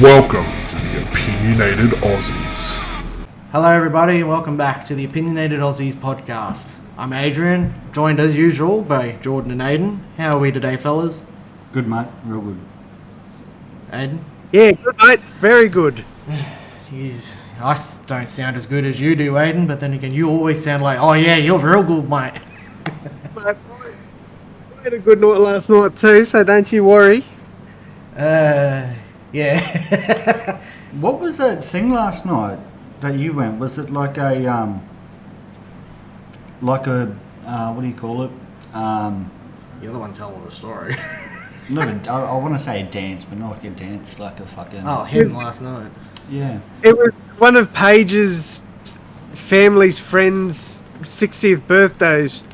Welcome to the Opinionated Aussies. Hello everybody, welcome back to the Opinionated Aussies podcast. I'm Adrian, joined as usual by Jordan and Aden. How are we today, fellas? Good, mate. Real good. Aden? Yeah, good, mate. Very good. I don't sound as good as you do, Aden, but then again, you always sound like, oh yeah, you're real good, mate. Mate, I had a good night last night too, so don't you worry. Yeah. What was that thing last night that you went? Was it like a what do you call it? You're the one telling the story. I want to say a dance, but not like a dance, like a fucking. Oh, him last night. Yeah. It was one of Paige's family's friends' 60th birthdays.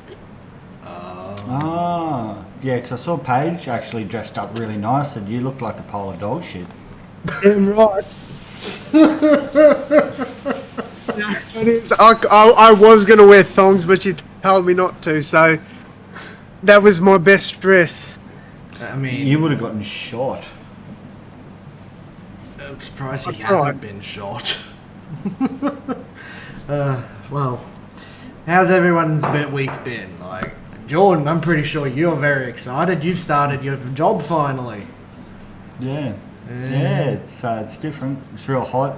Ah, yeah, because I saw Paige actually dressed up really nice, and you looked like a pile of dog shit. Damn right. I was going to wear thongs, but she told me not to, so that was my best dress. I mean, You would have gotten shot. I'm surprised he That's hasn't right. been shot. Well, how's everyone's week been? Like, Jordan, I'm pretty sure you're very excited. You've started your job finally. Yeah. Yeah, it's different. It's real hot,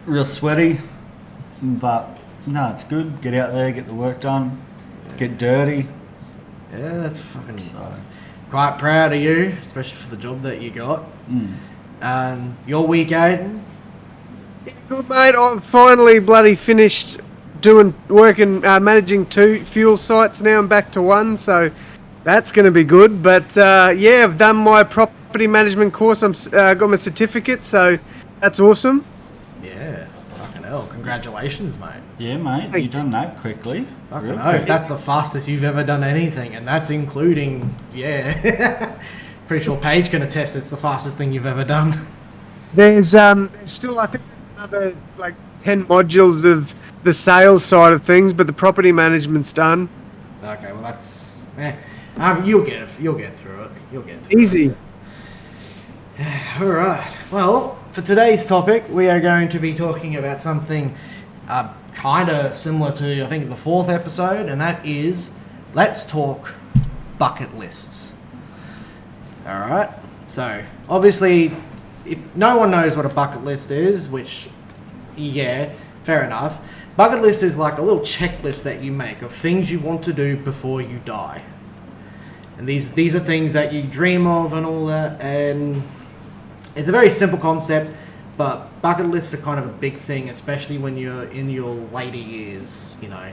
real sweaty, but no, it's good. Get out there, get the work done, get dirty. Yeah, that's fucking So, quite proud of you, especially for the job that you got. Your week, Aden? Yeah, good, mate. I'm finally bloody finished managing 2 fuel sites now. I'm back to 1, so that's going to be good. But yeah, I've done my property management course. I'm got my certificate, so that's awesome. Yeah, fucking hell. Congratulations, mate. yeah, mate, you done that quickly. Fucking Real hell, if quick. that's the fastest you've ever done anything, and that's including, yeah. Pretty sure Paige can attest it's the fastest thing you've ever done. There's still, I think, another like 10 modules of the sales side of things, but the property management's done. Okay, well that's, you'll get through it. You'll get through Easy. it. All right. Well, for today's topic, we are going to be talking about something kind of similar to, I think, the 4th episode, and that is, let's talk bucket lists. All right. So, obviously, if no one knows what a bucket list is, which, yeah, fair enough. Bucket list is like a little checklist that you make of things you want to do before you die. And these are things that you dream of and all that, and it's a very simple concept, but bucket lists are kind of a big thing, especially when you're in your later years. You know,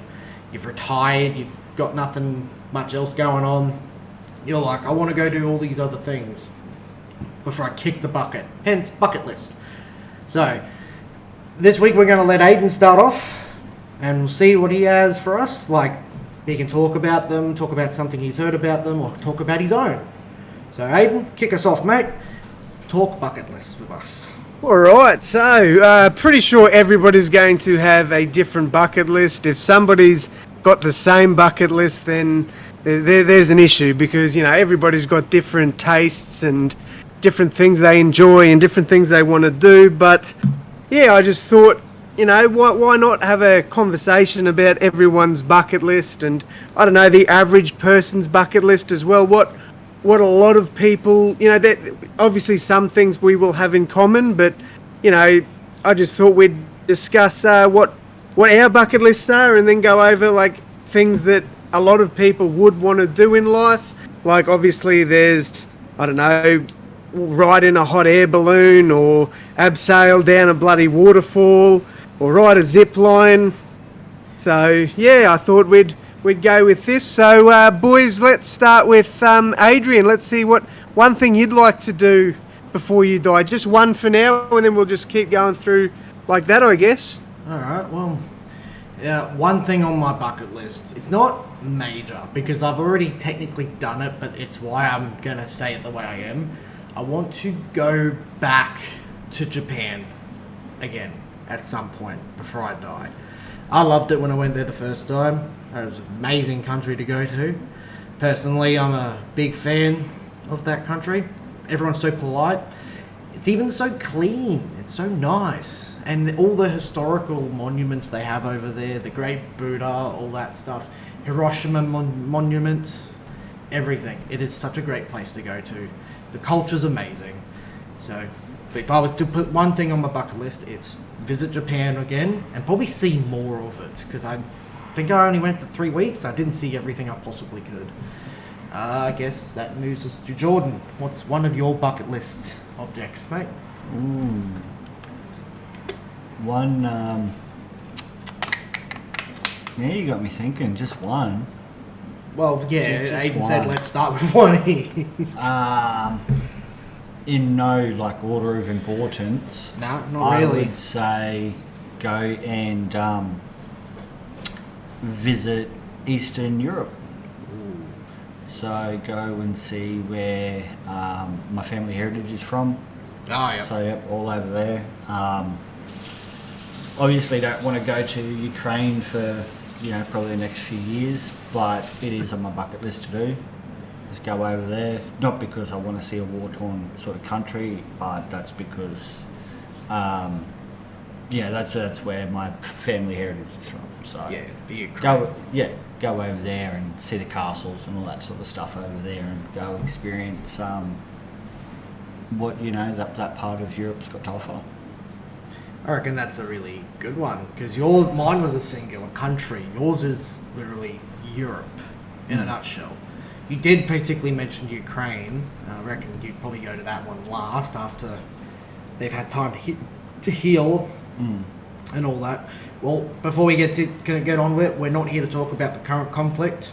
you've retired, you've got nothing much else going on. You're like, I want to go do all these other things before I kick the bucket. Hence, bucket list. So, this week we're going to let Aden start off, and we'll see what he has for us. Like, he can talk about them, talk about something he's heard about them, or talk about his own. So, Aden, kick us off, mate. Talk bucket lists with us. Alright, so pretty sure everybody's going to have a different bucket list. If somebody's got the same bucket list, then there's an issue, because, you know, everybody's got different tastes and different things they enjoy and different things they want to do. But yeah, I just thought, you know, why not have a conversation about everyone's bucket list, and I don't know, the average person's bucket list as well. What a lot of people, you know, that obviously some things we will have in common, but, you know, I just thought we'd discuss what our bucket lists are, and then go over like things that a lot of people would want to do in life. Like, obviously there's, I don't know, ride in a hot air balloon, or abseil down a bloody waterfall, or ride a zip line. So yeah, I thought we'd go with this. So boys, let's start with Adrian. Let's see what one thing you'd like to do before you die. Just one for now, and then we'll just keep going through like that, I guess. All right, well, yeah, one thing on my bucket list. It's not major, because I've already technically done it, but it's why I'm going to say it the way I am. I want to go back to Japan again at some point before I die. I loved it when I went there the first time. It was an amazing country to go to. Personally, I'm a big fan of that country. Everyone's so polite. it's even so clean. It's so nice. And all the historical monuments they have over there, the Great Buddha, all that stuff, Hiroshima Monument, everything. It is such a great place to go to. The culture's amazing. So if I was to put one thing on my bucket list, it's visit Japan again and probably see more of it, because I think I only went for 3 weeks. I didn't see everything I possibly could. I guess that moves us to Jordan. What's one of your bucket list objects, mate? One, yeah, you got me thinking, just one. Well, yeah, Just Aden one. said let's start with one. In no like order of importance. No, not really. I would say go and visit Eastern Europe. So go and see where my family heritage is from. Oh, yeah. So yep, all over there. Obviously don't want to go to Ukraine for probably the next few years, but it is on my bucket list to do. Just go over there, not because I want to see a war-torn sort of country, but that's because that's where my family heritage is from. So Yeah, the Ukraine. go over there and see the castles and all that sort of stuff over there, and go experience what that part of Europe's got to offer. I reckon that's a really good one, because mine was a singular country. Yours is literally Europe in a nutshell. You did particularly mention Ukraine. I reckon you'd probably go to that one last after they've had time to heal and all that. Well, before we get on with it, we're not here to talk about the current conflict.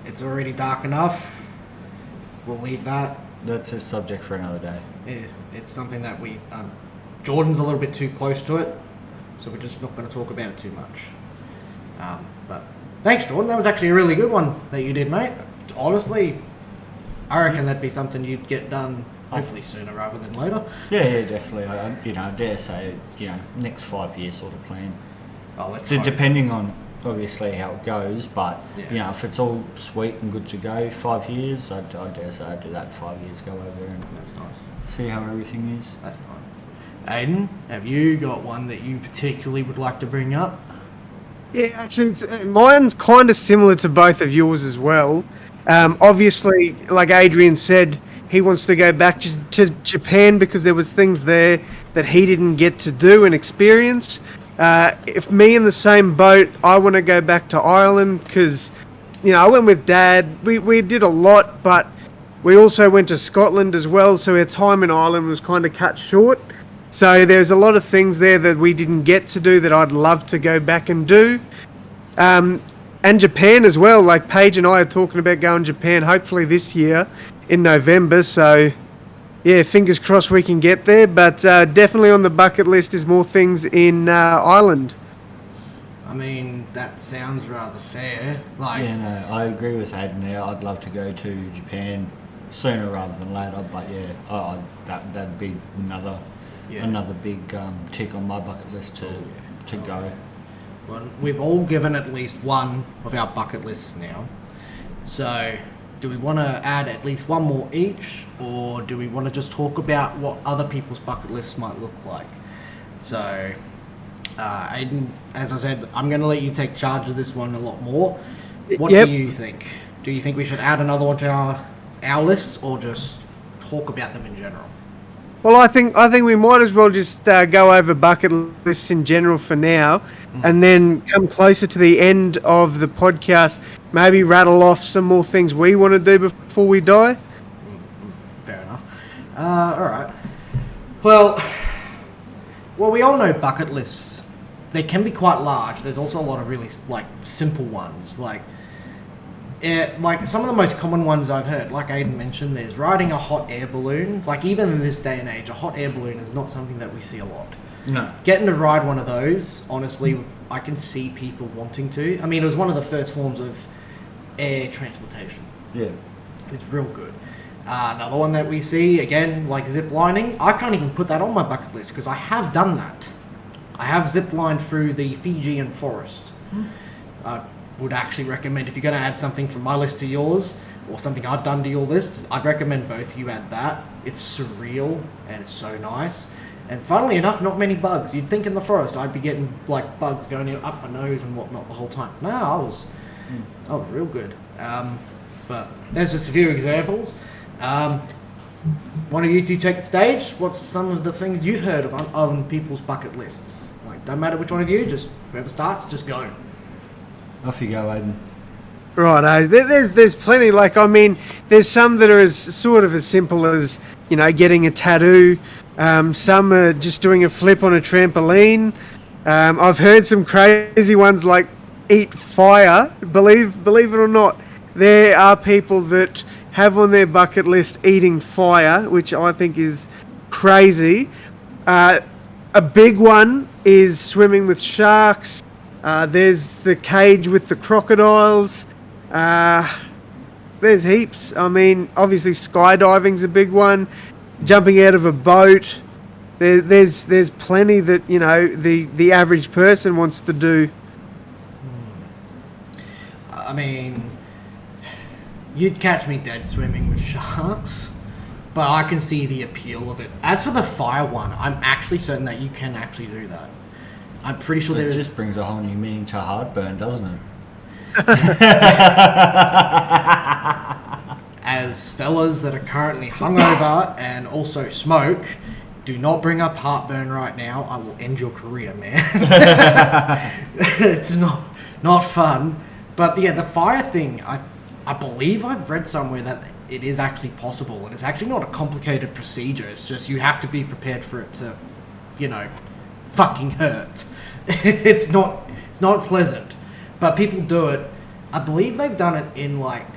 It's already dark enough. We'll leave that. That's a subject for another day. It's something that Jordan's a little bit too close to it, so we're just not going to talk about it too much. But thanks, Jordan. That was actually a really good one that you did, mate. Honestly, I reckon that'd be something you'd get done hopefully sooner rather than later. Yeah, definitely. I dare say, next 5 years sort of plan. Oh, let's So hope. depending on obviously how it goes, but Yeah. if it's all sweet and good to go, 5 years, I dare say I'd do that in 5 years. Go over there and That's nice. see how everything is. That's nice. Aden, have you got one that you particularly would like to bring up? Yeah, actually, mine's kind of similar to both of yours as well. Obviously, like Adrian said, he wants to go back to Japan because there was things there that he didn't get to do and experience. If me in the same boat, I want to go back to Ireland because, I went with Dad. We did a lot, but we also went to Scotland as well, so our time in Ireland was kind of cut short. So there's a lot of things there that we didn't get to do that I'd love to go back and do. And Japan as well. Like Paige and I are talking about going to Japan hopefully this year in November. So yeah, fingers crossed we can get there. But definitely on the bucket list is more things in Ireland. I mean, that sounds rather fair. Yeah, no, I agree with Aden there. I'd love to go to Japan sooner rather than later, but yeah, that'd be another big tick on my bucket list to go. Well, we've all given at least one of our bucket lists now. So, do we want to add at least one more each, or do we want to just talk about what other people's bucket lists might look like? So, Aden, as I said, I'm going to let you take charge of this one a lot more. What Yep. do you think? Do you think we should add another one to our list, or just talk about them in general? Well, I think we might as well just go over bucket lists in general for now, and then come closer to the end of the podcast, maybe rattle off some more things we want to do before we die. Fair enough. All right. Well, we all know bucket lists. They can be quite large. There's also a lot of really simple ones, like some of the most common ones I've heard, like Aden mentioned, there's riding a hot air balloon. Like, even in this day and age, a hot air balloon is not something that we see a lot. No. Getting to ride one of those, honestly, I can see people wanting to. I mean, it was one of the first forms of air transportation. Yeah. It's real good. Another one that we see, again, like zip lining. I can't even put that on my bucket list because I have done that. I have zip lined through the Fijian forest. Would actually recommend, if you're going to add something from my list to yours, or something I've done to your list, I'd recommend both you add that. It's surreal and it's so nice. And funnily enough, not many bugs. You'd think in the forest I'd be getting like bugs going in up my nose and whatnot the whole time. No, I was real good. But there's just a few examples. One of you two take the stage. What's some of the things you've heard of on people's bucket lists? Like, don't matter which one of you, just whoever starts, just go. Off you go, Aden. Right, there's plenty. Like, I mean, there's some that are as sort of as simple as, you know, getting a tattoo. Some are just doing a flip on a trampoline. I've heard some crazy ones like eat fire. Believe it or not, there are people that have on their bucket list eating fire, which I think is crazy. A big one is swimming with sharks. There's the cage with the crocodiles. There's heaps. I mean, obviously skydiving's a big one. Jumping out of a boat. There's plenty that, you know, the average person wants to do. I mean, you'd catch me dead swimming with sharks, but I can see the appeal of it. As for the fire one, I'm actually certain that you can actually do that. I'm pretty sure It just brings a whole new meaning to heartburn, doesn't it? As fellas that are currently hungover and also smoke, do not bring up heartburn right now. I will end your career, man. It's not fun. But yeah, the fire thing, I believe I've read somewhere that it is actually possible, and it's actually not a complicated procedure. It's just you have to be prepared for it to, you know, fucking hurt. It's not pleasant, but people do it. I believe they've done it in like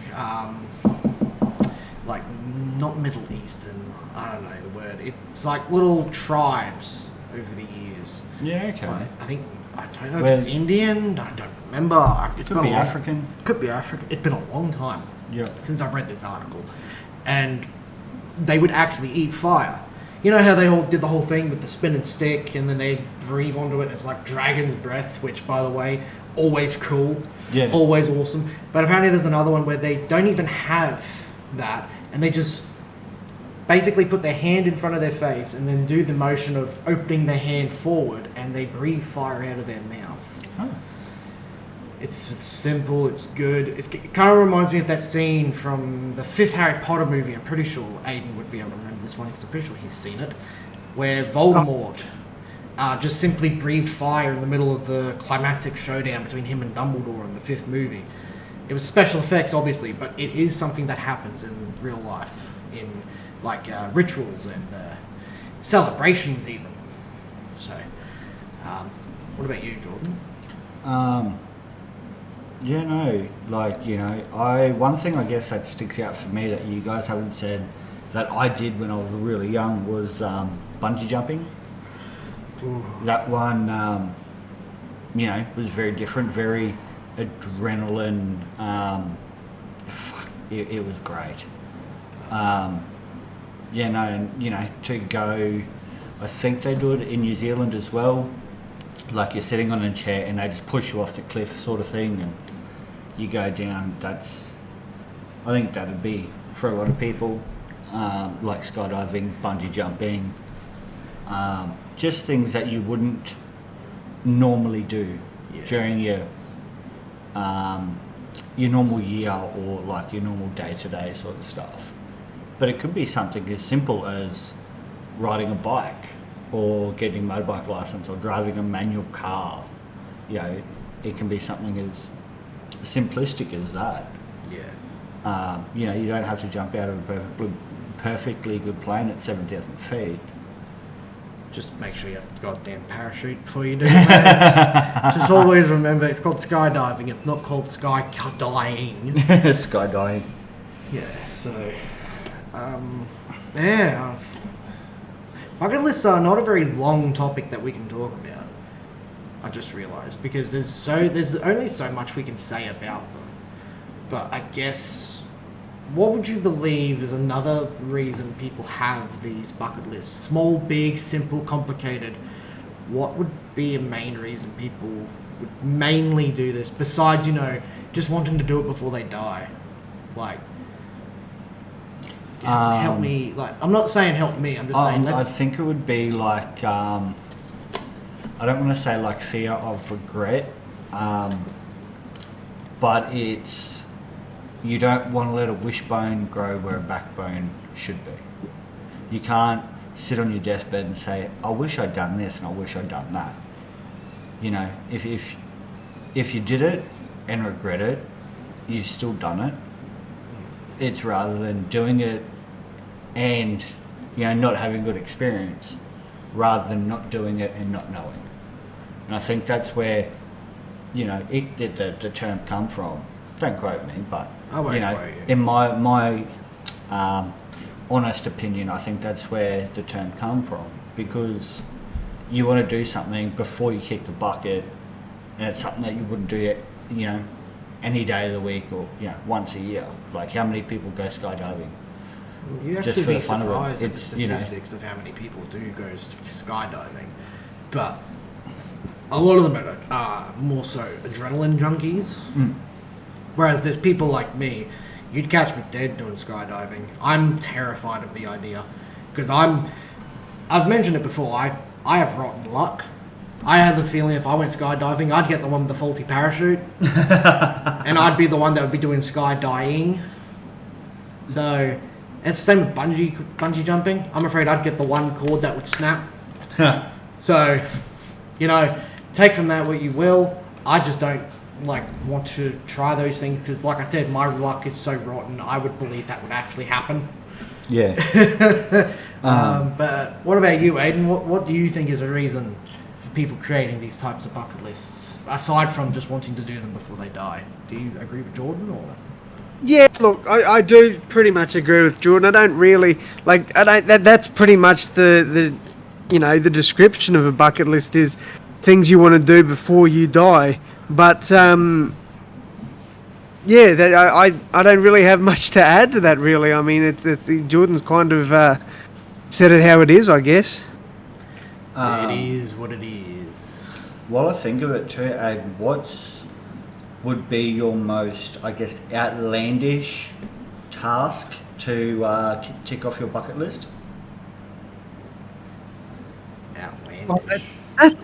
not Middle Eastern. I don't know the word. It's like little tribes over the years. Yeah, okay. I don't know if it's Indian. I don't remember. It could be African. Could be African. It's been a long time since I've read this article, and they would actually eat fire. You know how they all did the whole thing with the spinning stick, and then they breathe onto it. And it's like dragon's breath, which, by the way, always cool, always awesome. But apparently, there's another one where they don't even have that, and they just basically put their hand in front of their face and then do the motion of opening their hand forward, and they breathe fire out of their mouth. Oh. It's simple, it's good. It kind of reminds me of that scene from the 5th Harry Potter movie. I'm pretty sure Aden would be able to remember this one because I'm pretty sure he's seen it. Where Voldemort just simply breathed fire in the middle of the climactic showdown between him and Dumbledore in the 5th movie. It was special effects, obviously, but it is something that happens in real life, in like rituals and celebrations even. So, what about you, Jordan? Yeah, no, like, you know, one thing I guess that sticks out for me that you guys haven't said that I did when I was really young was bungee jumping. Ooh. That one, you know, was very different, very adrenaline. It was great. Yeah, no, and, you know, to go, I think they do it in New Zealand as well. Like you're sitting on a chair and they just push you off the cliff sort of thing and you go down. I think that'd be for a lot of people, like skydiving, bungee jumping, just things that you wouldn't normally do during your normal year or like your normal day-to-day sort of stuff. But it could be something as simple as riding a bike or getting a motorbike license or driving a manual car. You know, it can be something as simplistic as that. Yeah. You know, you don't have to jump out of a perfectly good plane at 7,000 feet. Just make sure you have a goddamn parachute before you do that. Just always remember, it's called skydiving. It's not called skydying. Skydiving. Yeah, so... yeah. Bucket lists are not a very long topic that we can talk about. I just realised, because there's only so much we can say about them. But I guess, what would you believe is another reason people have these bucket lists? Small, big, simple, complicated. What would be a main reason people would mainly do this, besides, you know, just wanting to do it before they die? Like, help me. Like, I'm not saying help me. I'm just saying I think it would be like I don't want to say like fear of regret, but it's you don't want to let a wishbone grow where a backbone should be. You can't sit on your deathbed and say, I wish I'd done this and I wish I'd done that. You know, if you did it and regret it, you've still done it. It's rather than doing it and, you know, not having good experience, rather than not doing it and not knowing. And I think that's where, you know, the term come from. Don't quote me, but, you know, in my honest opinion, I think that's where the term come from, because you want to do something before you kick the bucket, and it's something that you wouldn't do, you know, any day of the week or, you know, once a year. Like, how many people go skydiving? You Just actually for be the fun of it. surprised at the It's, you know, statistics of how many people do go skydiving, but a lot of them are more so adrenaline junkies. Whereas there's people like me, you'd catch me dead doing skydiving. I'm terrified of the idea because I've mentioned it before. I have rotten luck. I had the feeling if I went skydiving, I'd get the one with the faulty parachute, and I'd be the one that would be doing skydiving. So it's the same with bungee jumping. I'm afraid I'd get the one cord that would snap. So, you know, take from that what you will. I just don't want to try those things because, like I said, my luck is so rotten. I would believe that would actually happen. Yeah. But what about you, Aden? What do you think is a reason for people creating these types of bucket lists, aside from just wanting to do them before they die? Do you agree with Jordan, or? Yeah, look, I do pretty much agree with Jordan. I don't really that's pretty much the you know, the description of a bucket list is things you want to do before you die. But yeah, I don't really have much to add to that. Really, I mean, it's Jordan's kind of said it how it is, I guess. It is what it is. While I think of it too, Aden, would be your most, I guess, outlandish task to tick off your bucket list? Outlandish.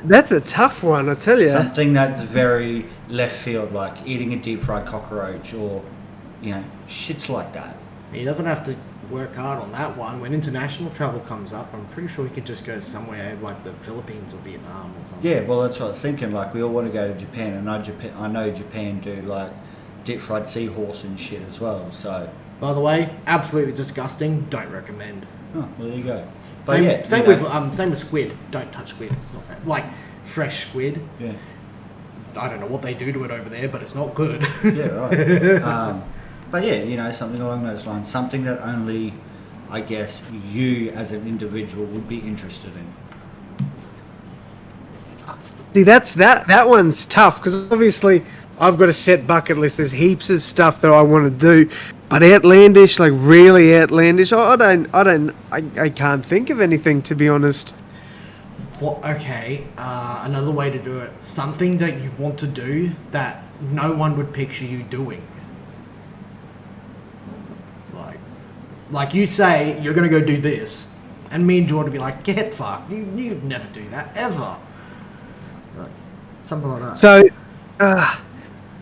That's a tough one, I tell you. Something that's very left field, like eating a deep fried cockroach or, you know, shits like that. He doesn't have to work hard on that one. When international travel comes up, I'm pretty sure he could just go somewhere like the Philippines or Vietnam or something. Yeah, well, that's what I was thinking. Like, we all want to go to Japan, and I know Japan do like deep fried seahorse and shit as well. So, by the way, absolutely disgusting. Don't recommend. oh, well, there you go. But same with squid. Don't touch squid. Like fresh squid. Yeah. I don't know what they do to it over there, but it's not good. Yeah, right. But yeah, you know, something along those lines. Something that only, I guess, you as an individual would be interested in. See, that one's tough because obviously I've got a set bucket list. There's heaps of stuff that I want to do, but outlandish, like really outlandish, I can't think of anything, to be honest. Well, okay, another way to do it. Something that you want to do that no one would picture you doing. Like you say, you're going to go do this, and me and Jordan would be like, get fucked. You'd never do that, ever. Like, something like that. So,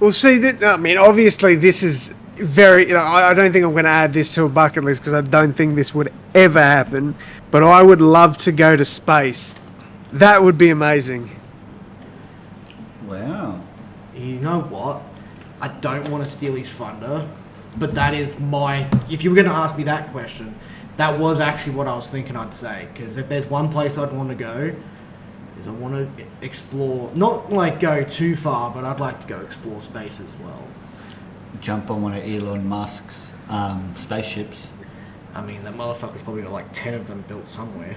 well, see, I mean, obviously this is very, you know, I don't think I'm going to add this to a bucket list because I don't think this would ever happen, but I would love to go to space. That would be amazing. Wow. You know what? I don't want to steal his thunder, but that is my... If you were going to ask me that question, that was actually what I was thinking I'd say. Because if there's one place I'd want to go, is I want to explore... Not like go too far, but I'd like to go explore space as well. Jump on one of Elon Musk's spaceships. I mean, that motherfucker's probably got like 10 of them built somewhere.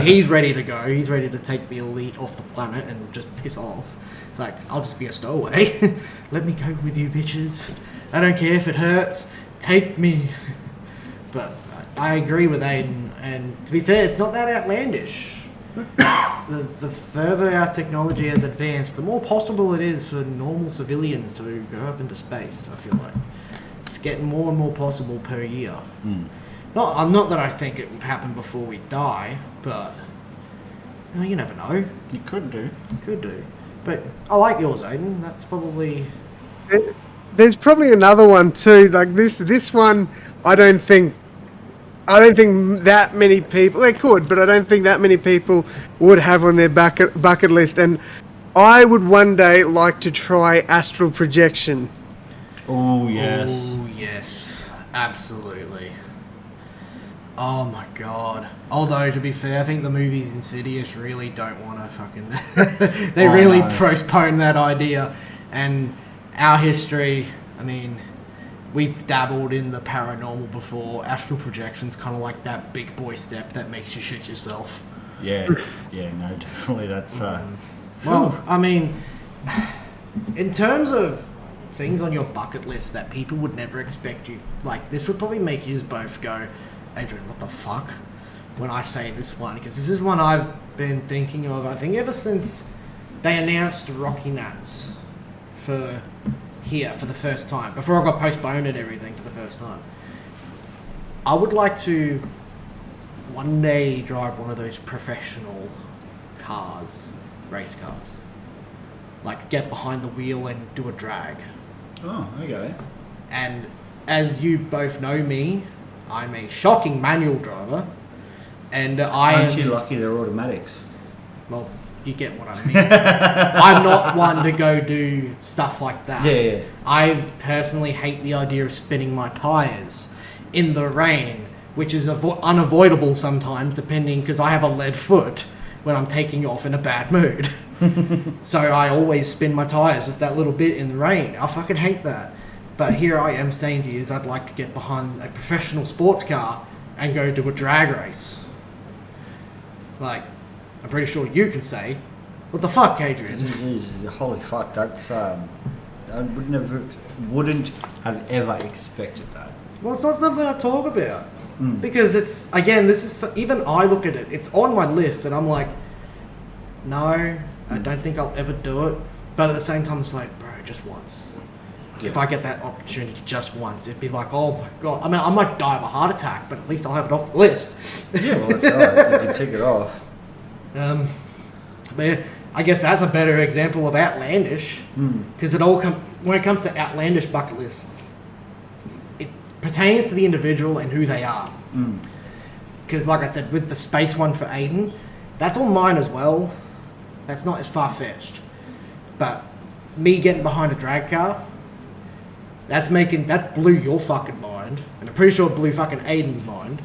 He's ready to go. He's ready to take the elite off the planet and just piss off. It's like, I'll just be a stowaway. Let me go with you, bitches. I don't care if it hurts. Take me. But I agree with Aden. And to be fair, it's not that outlandish. The further our technology has advanced, the more possible it is for normal civilians to go up into space, I feel like. It's getting more and more possible per year. Not that I think it would happen before we die, but you never know. You could do. Could do. But I like yours, Aden. That's probably... There's probably another one too. Like this one, I don't think that many people. They could, but I don't think that many people would have on their bucket list. And I would one day like to try astral projection. Oh yes. Oh, yes. Absolutely. Oh my god. Although, to be fair, I think the movies Insidious really don't want to fucking... they really postpone that idea. And our history, I mean, we've dabbled in the paranormal before. Astral projection's kind of like that big boy step that makes you shit yourself. Yeah, no, definitely. That's Well, I mean, in terms of things on your bucket list that people would never expect you, like, this would probably make you both go, Adrian, what the fuck? When I say this one, because this is one I've been thinking of, I think ever since they announced Rocky Nats for the first time, before I got postponed and everything for the first time. I would like to one day drive one of those professional cars, race cars. Like, get behind the wheel and do a drag. Oh, okay. And as you both know me, I'm a shocking manual driver. And Aren't you lucky they're automatics? Well, you get what I mean. I'm not one to go do stuff like that. Yeah. I personally hate the idea of spinning my tyres in the rain, which is unavoidable sometimes, depending, because I have a lead foot when I'm taking off in a bad mood. So I always spin my tyres just that little bit in the rain. I fucking hate that. But here I am saying to you, I'd like to get behind a professional sports car and go do a drag race. Like, I'm pretty sure you can say, what the fuck, Adrian? Holy fuck, that's I wouldn't have ever expected that. Well, it's not something I talk about. Because it's, again, this is, even I look at it, it's on my list and I'm like, no, I don't think I'll ever do it. But at the same time, it's like, bro, just once. If I get that opportunity just once, it'd be like, oh my god. I mean, I might die of a heart attack, but at least I'll have it off the list. Yeah, well, that's right. You can tick it off. But yeah, I guess that's a better example of outlandish, because when it comes to outlandish bucket lists, it pertains to the individual and who they are. Because, like I said, with the space one for Aden, that's on mine as well. That's not as far fetched, but me getting behind a drag car, that blew your fucking mind, and I'm pretty sure it blew fucking Aiden's mind.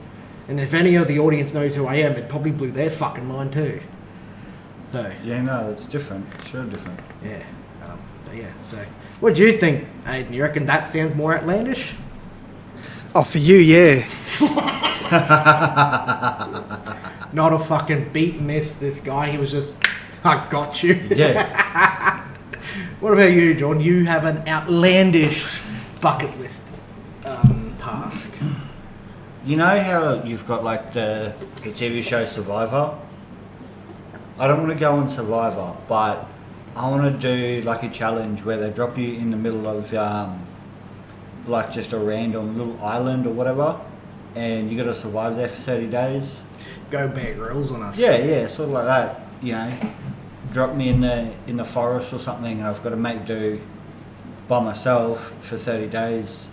And if any of the audience knows who I am, it probably blew their fucking mind too. So yeah, no, that's different. It's sure different. Yeah, but yeah. So, what do you think, Aden? You reckon that sounds more outlandish? Oh, for you, yeah. Not a fucking beat miss. This guy, he was just, I got you. Yeah. What about you, John? You have an outlandish bucket list task. You know how you've got like the TV show Survivor? I don't want to go on Survivor, but I want to do like a challenge where they drop you in the middle of like just a random little island or whatever, and you got to survive there for 30 days. Go Bear Grylls on us. Yeah, sort of like that. You know, drop me in the forest or something, and I've got to make do by myself for 30 days.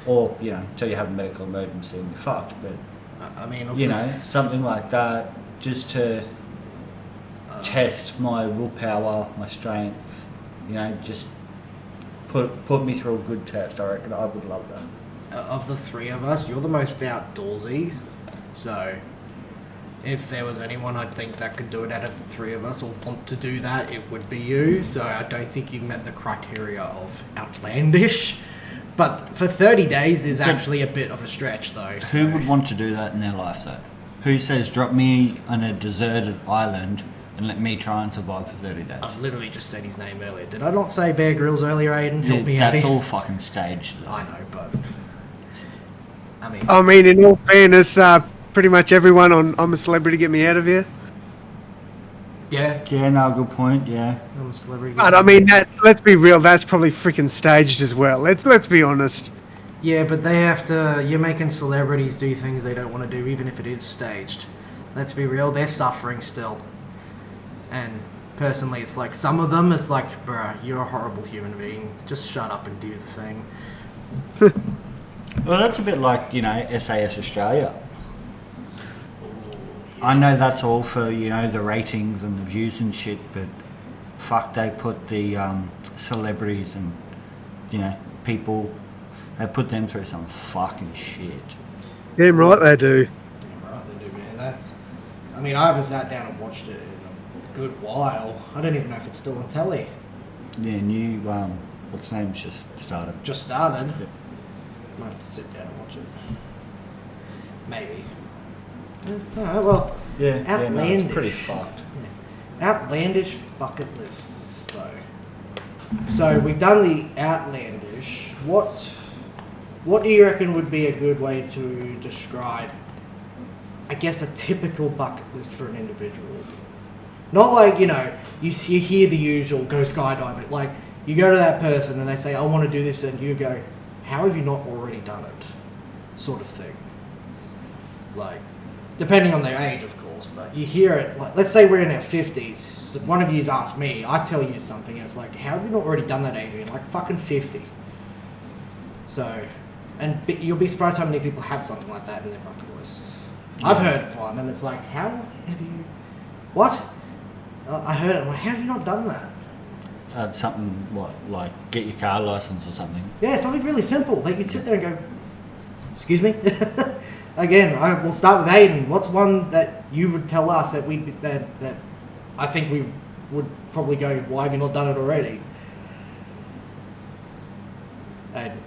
Or, you know, until you have a medical emergency and you're fucked. But, I mean, you know, something like that, just to test my willpower, my strength, you know, just put me through a good test. I reckon I would love that. Of the three of us, you're the most outdoorsy. So, if there was anyone I'd think that could do it out of the three of us or want to do that, it would be you. So I don't think you met the criteria of outlandish. But for 30 days is actually a bit of a stretch, though. So. Who would want to do that in their life, though? Who says, drop me on a deserted island and let me try and survive for 30 days? I've literally just said his name earlier. Did I not say Bear Grylls earlier, Aden? Help me out That's here. all fucking staged. Though. I know, but... I mean, in all fairness, pretty much everyone on I'm a Celebrity Get Me Out of Here. Yeah. Yeah, no, good point, yeah. I'm a celebrity. But I mean, let's be real, that's probably freaking staged as well. Let's be honest. Yeah, but they have to. You're making celebrities do things they don't want to do, even if it is staged. Let's be real, they're suffering still. And personally, it's like some of them, it's like, bruh, you're a horrible human being. Just shut up and do the thing. Well, that's a bit like, SAS Australia. I know that's all for, the ratings and the views and shit, but fuck, they put the celebrities and, people, they put them through some fucking shit. Damn right they do. Damn right they do, man. I haven't sat down and watched it in a good while. I don't even know if it's still on telly. Yeah, new, what's name's just started. Just started. Yep. Might have to sit down and watch it. Maybe. Alright, well, Yeah, outlandish. it's pretty fucked. Yeah. Outlandish bucket lists, though. So we've done the outlandish. What do you reckon would be a good way to describe, I guess, a typical bucket list for an individual? Not like, you hear the usual, go skydiving. Like, you go to that person and they say, I want to do this, and you go, how have you not already done it? Sort of thing. Like, depending on their age, of course, but you hear it, like, let's say we're in our 50s, so one of you's asked me, I tell you something, and it's like, how have you not already done that, Adrian? Like, fucking 50. So, and you'll be surprised how many people have something like that in their bucket lists. Yeah. I've heard of one, and it's like, how have you... What? I heard it, I'm like, how have you not done that? Something, like get your car license or something? Yeah, something really simple. Like, you sit there and go, excuse me? Again, we'll start with Aden. What's one that you would tell us that that I think we would probably go, why have you not done it already? Aden.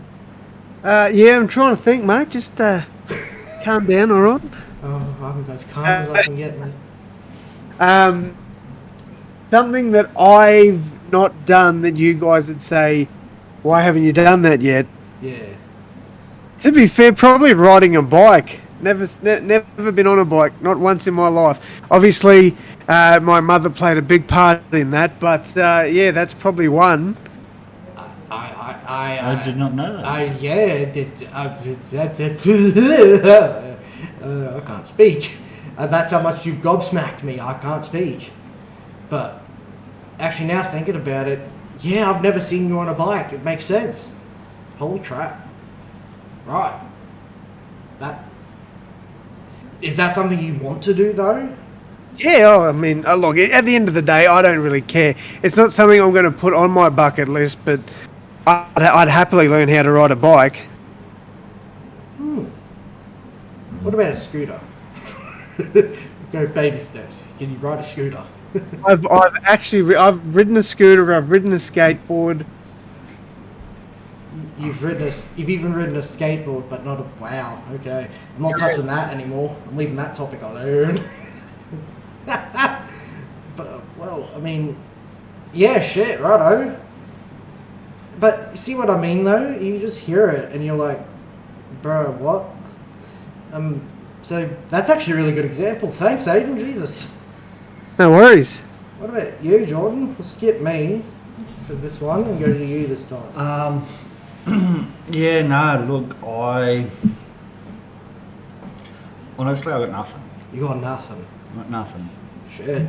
Yeah, I'm trying to think, mate. Just calm down, all right? Oh, I'm as calm as I can get, mate. Something that I've not done that you guys would say, why haven't you done that yet? Yeah. To be fair, probably riding a bike. Never been on a bike, not once in my life. Obviously, my mother played a big part in that, but yeah, that's probably one. I did not know that. I can't speak. That's how much you've gobsmacked me. I can't speak. But actually, now thinking about it, yeah, I've never seen you on a bike. It makes sense. Holy crap! Right. Is that something you want to do though? Yeah, I mean, look, at the end of the day, I don't really care. It's not something I'm going to put on my bucket list, but I'd happily learn how to ride a bike. What about a scooter? Go baby steps. Can you ride a scooter? I've ridden a scooter. I've ridden a skateboard. You've even ridden a skateboard, but not a... Wow, okay. I'm not touching that anymore. I'm leaving that topic alone. But, well, I mean... Yeah, shit, righto. But, you see what I mean, though? You just hear it, and you're like... Bro, what? So, that's actually a really good example. Thanks, Aiden. Jesus. No worries. What about you, Jordan? We'll skip me for this one and go to you this time. Yeah, no, look, honestly, I got nothing. You got nothing. I got nothing. Shit.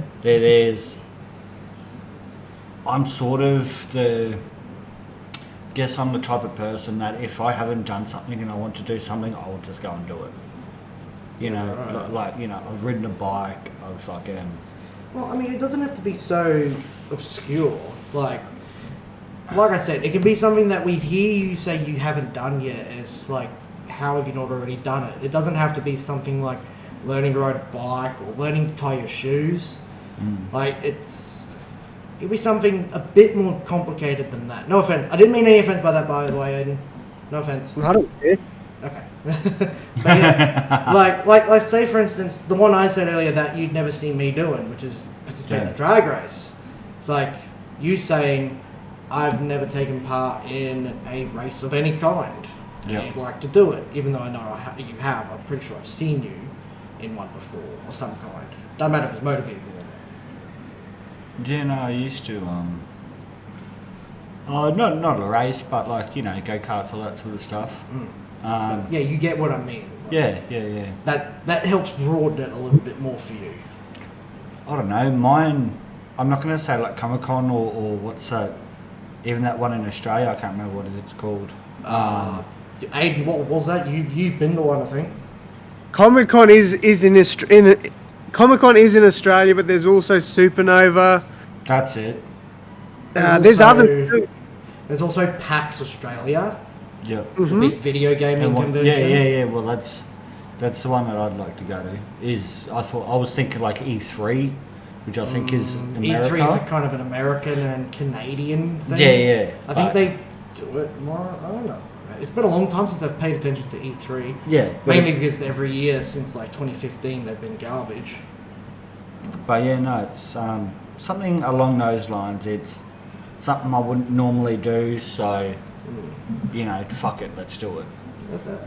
I'm sort of I'm the type of person that if I haven't done something and I want to do something, I'll just go and do it. Right. I've ridden a bike, I've fucking... Well, I mean, it doesn't have to be so obscure. Like I said, it can be something that we hear you say you haven't done yet, and it's like, how have you not already done it? It doesn't have to be something like learning to ride a bike or learning to tie your shoes. Like, it'd be something a bit more complicated than that. No offense. I didn't mean any offense by that, by the way, Aiden. No offense. I don't care. Okay. But yeah, like say for instance, the one I said earlier that you'd never see me doing, which is participate in a drag race. It's like you saying, I've never taken part in a race of any kind. Yeah. You'd like to do it, even though I know you have. I'm pretty sure I've seen you in one before, of some kind. Doesn't matter if it's motor vehicle or not. Yeah, no, I used to, Not a race, but like, you know, go-karts, all that sort of stuff. Yeah, you get what I mean. Like, Yeah. That helps broaden it a little bit more for you. I don't know, mine, I'm not going to say like Comic-Con or what's that, even that one in Australia, I can't remember what it's called. Aden, what was that? You've been to one, I think. Comic-Con is Comic-Con is in Australia, but there's also Supernova. That's it. There's others too. There's also PAX Australia, Yep. the big video gaming convention. Yeah. Well, that's the one that I'd like to go to. I was thinking like E3, which I think is America. E3 is a kind of an American and Canadian thing. Yeah. I think they do it more. I don't know. It's been a long time since I've paid attention to E3. Yeah. Mainly because every year since like 2015 they've been garbage. But yeah, no, it's something along those lines. It's something I wouldn't normally do, so you know, fuck it, let's do it.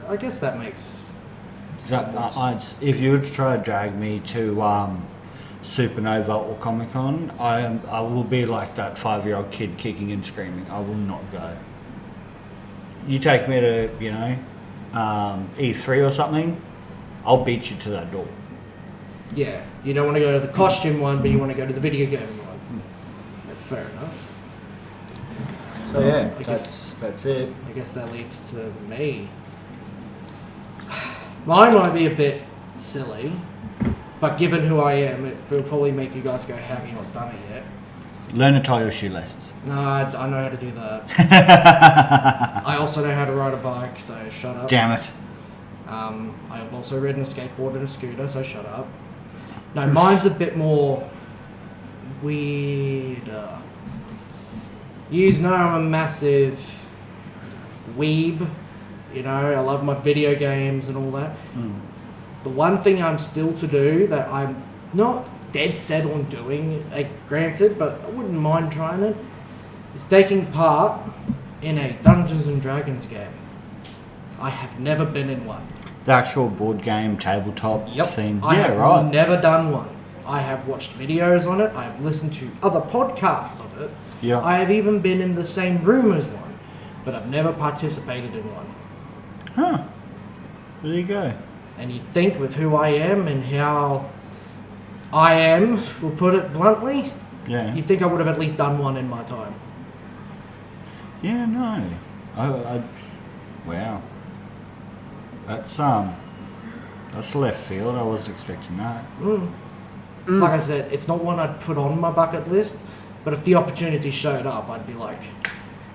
I guess that makes sense. If you were to try to drag me to Supernova or Comic-Con, I will be like that 5-year-old kid kicking and screaming. I will not go. You take me to, you know, E3 or something, I'll beat you to that door. Yeah, you don't want to go to the costume one, but you want to go to the video game one. Yeah, fair enough. So yeah, I guess that's it. I guess that leads to me. Mine might be a bit silly, but given who I am, it will probably make you guys go, have you not done it yet? Learn to tie your shoelaces. No, I know how to do that. I also know how to ride a bike, so shut up. Damn it. I've also ridden a skateboard and a scooter, so shut up. No, mine's a bit more weirder. You know I'm a massive weeb. You know, I love my video games and all that. The one thing I'm still to do that I'm not dead set on doing, granted, but I wouldn't mind trying it, is taking part in a Dungeons and Dragons game. I have never been in one. The actual board game tabletop thing. I have never done one. I have watched videos on it. I have listened to other podcasts of it. Yeah. I have even been in the same room as one, but I've never participated in one. Huh. There you go. And you'd think with who I am and how I am, we'll put it bluntly, you'd think I would have at least done one in my time. Yeah, no. Wow. That's left field. I wasn't expecting that. Like I said, it's not one I'd put on my bucket list, but if the opportunity showed up, I'd be like,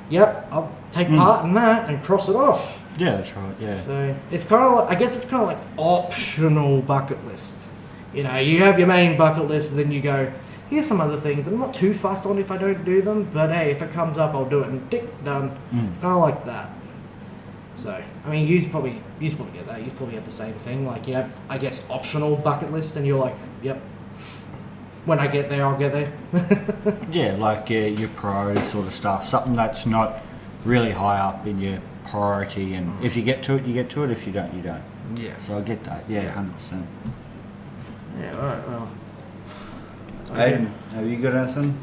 yep, I'll take part in that and cross it off. Yeah, that's right, yeah. So it's kind of like, I guess it's kind of like optional bucket list. You know, you have your main bucket list and then you go, here's some other things. I'm not too fussed on if I don't do them, but hey, if it comes up, I'll do it and tick, done. Kind of like that. So, I mean, you probably get that. You probably have the same thing. Like, you have, I guess, optional bucket list and you're like, yep, when I get there, I'll get there. Yeah, like your priority sort of stuff. Something that's not really high up in your priority, and if you get to it, you get to it. If you don't, you don't. Yeah. So I get that. Yeah, 100%. Yeah, alright, well. Aden, have you got anything?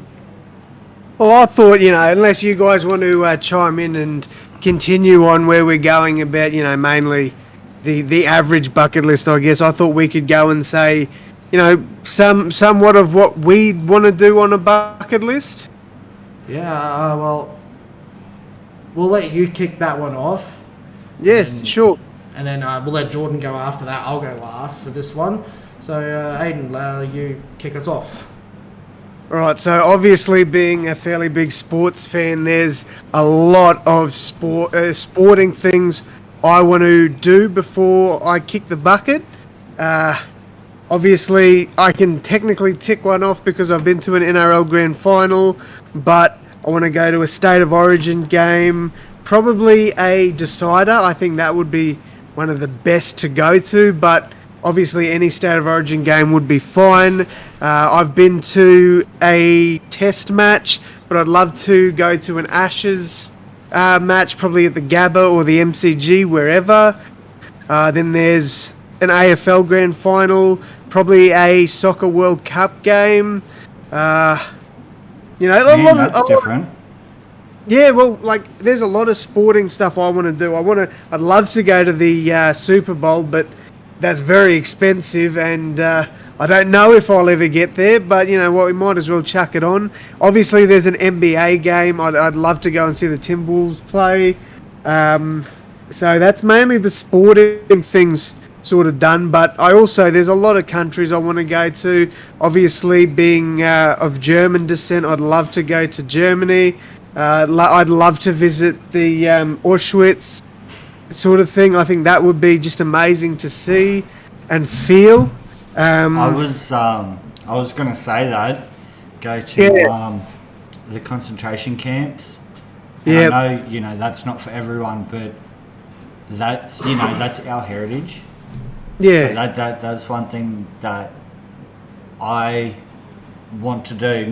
Well, I thought, you know, unless you guys want to chime in and continue on where we're going about, you know, mainly the average bucket list, I guess, I thought we could go and say, you know, somewhat of what we want to do on a bucket list. Yeah, well, we'll let you kick that one off. Yes, sure. And then we'll let Jordan go after that. I'll go last for this one. So, Aden, you kick us off. Right, so obviously being a fairly big sports fan, there's a lot of sporting things I want to do before I kick the bucket. Obviously, I can technically tick one off because I've been to an NRL Grand Final, but I want to go to a State of Origin game, probably a decider. I think that would be one of the best to go to, but obviously any State of Origin game would be fine. I've been to a test match, but I'd love to go to an Ashes match, probably at the Gabba or the MCG, wherever. Then there's an AFL Grand Final, probably a Soccer World Cup game. You know, That's different. Yeah, well, like, there's a lot of sporting stuff I want to do. I'd love to go to the Super Bowl, but that's very expensive, and I don't know if I'll ever get there. But you know what, we might as well chuck it on. Obviously, there's an NBA game. I'd love to go and see the Timberwolves play. So that's mainly the sporting things sort of done. But there's a lot of countries I want to go to. Obviously, being of German descent, I'd love to go to Germany. I'd love to visit the Auschwitz sort of thing. I think that would be just amazing to see and feel. I was going to say that. Go to the concentration camps. Yeah. I know, you know, that's not for everyone, but that's, you know, that's our heritage. Yeah. So that's one thing that I want to do.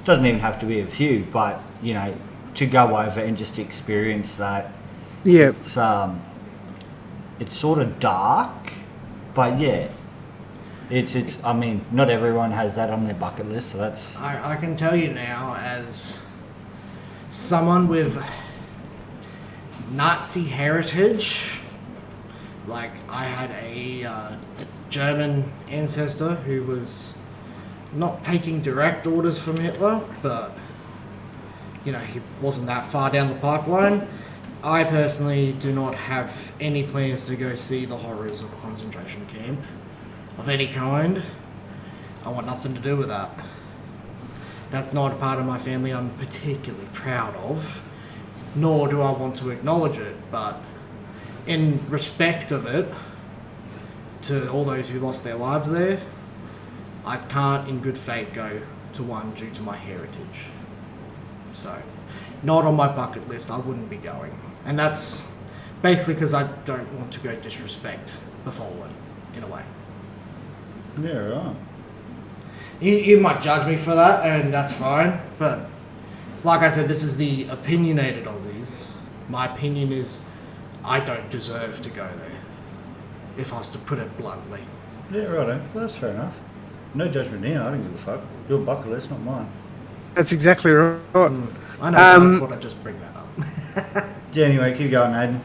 Doesn't even have to be with you, but you know, to go over and just experience that. Yeah. It's sort of dark, but yeah, it's. I mean, not everyone has that on their bucket list, so that's. I can tell you now, as someone with Nazi heritage, like I had a German ancestor who was not taking direct orders from Hitler, but you know, he wasn't that far down the pipeline. I personally do not have any plans to go see the horrors of a concentration camp of any kind. I want nothing to do with that. That's not a part of my family I'm particularly proud of, nor do I want to acknowledge it, but in respect of it, to all those who lost their lives there, I can't in good faith go to one due to my heritage. So, not on my bucket list, I wouldn't be going. And that's basically because I don't want to go disrespect the fallen, in a way. Yeah, right. You might judge me for that, and that's fine, but like I said, this is the opinionated Aussies. My opinion is I don't deserve to go there, if I was to put it bluntly. Yeah, right. Well, that's fair enough. No judgment here. I don't give a fuck. Your bucket list, not mine. That's exactly right. I know, I thought I'd just bring that up. Yeah. Anyway, keep going, Aden.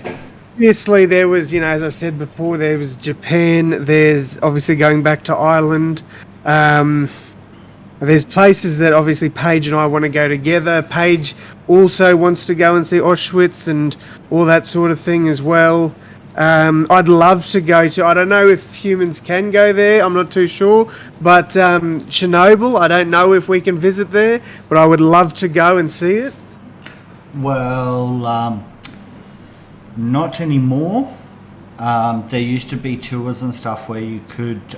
Obviously, there was, you know, as I said before, there was Japan. There's obviously going back to Ireland. There's places that obviously Paige and I want to go together. Paige also wants to go and see Auschwitz and all that sort of thing as well. I'd love to go to, I don't know if humans can go there, I'm not too sure, but Chernobyl, I don't know if we can visit there, but I would love to go and see it. Well, not anymore. There used to be tours and stuff where you could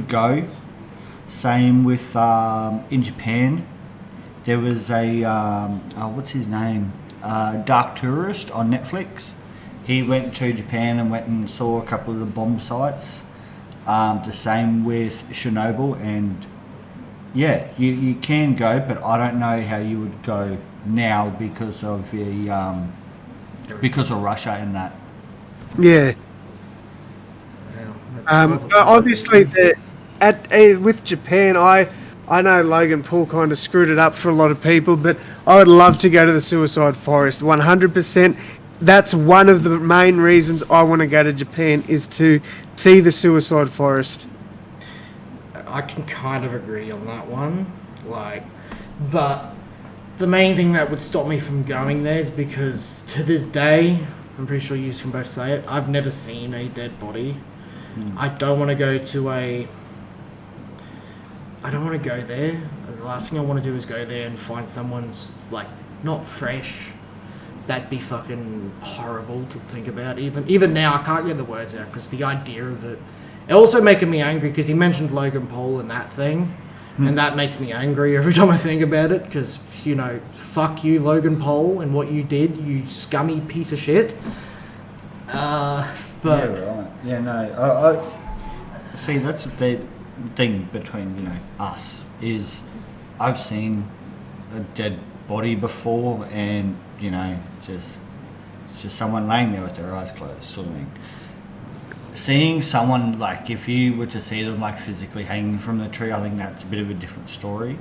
go. Same with in Japan. There was a what's his name? Dark Tourist on Netflix. He went to Japan and went and saw a couple of the bomb sites. The same with Chernobyl, and yeah, you can go, but I don't know how you would go now because of the because of Russia and that. Yeah. Obviously, with Japan, I know Logan Paul kind of screwed it up for a lot of people, but I would love to go to the Suicide Forest, 100%. That's one of the main reasons I want to go to Japan, is to see the Suicide Forest. I can kind of agree on that one, but the main thing that would stop me from going there is because to this day, I'm pretty sure you can both say it, I've never seen a dead body. I don't want to go there. The last thing I want to do is go there and find someone's, not fresh. That'd be fucking horrible to think about. Even now, I can't get the words out because the idea of it also making me angry, because he mentioned Logan Paul and that thing, and that makes me angry every time I think about it, because, you know, fuck you, Logan Paul, and what you did, you scummy piece of shit. But yeah, right. Yeah, no. I see. That's the thing between, you know, us is I've seen a dead body before, and you know, it's just someone laying there with their eyes closed, sort of thing. Seeing someone, if you were to see them physically hanging from the tree, I think that's a bit of a different story.